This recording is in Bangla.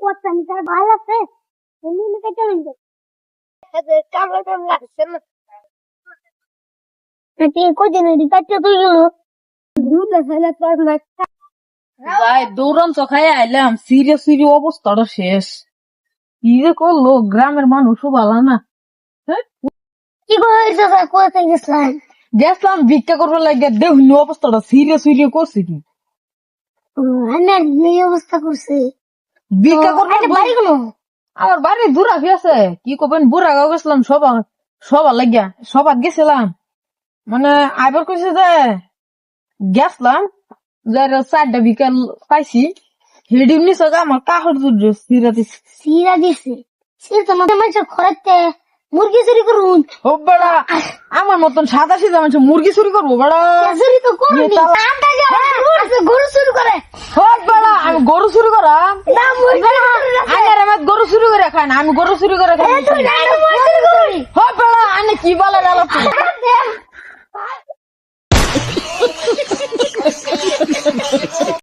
করতাম তার ভালো আছে এমনি লিখে চলেন তো কামড়া কামড়া আসছে না কদিন কাটতে তুই গেল ভাই দৌড়ান খাই আইলাম সিরিয়াস অবস্থাটা শেষ কি যে করলো গ্রামের মানুষও ভালো না। কি করেছে কোথায় গেছিলাম গেছিলাম ভিক্ষা করবার লাগে দেহ অবস্থাটা সিরিয়াস করছি কি আমি আর এই অবস্থা করছি ভিক্ষা করবার বাড়ি গুলো আমার বাড়ি দূরা আছে কি করবেন বুড়া গাঁও গেছিলাম সবার লাগিয়া সবার গেছিলাম মানে আইবার কইছে যে গেছিলাম যারা 4টা বিকাল পাইছি হেডি নিছে আমার কাহর দুধ সিরা দিছে সির তো মাঝে খরাতে মুরগি চুরি করুন ও বেড়া আমার মতন সাদা সিধা মানুষ মুরগি চুরি করবো বেড়া চুরি তো করুন গরু চুরি করে হোক বেড়া আমি গরু চুরি করাম না আমি গরু চুরি করে খাই না আমি গরু চুরি করে খাই তুই না হোক বেড়া আমি কি বলে গেল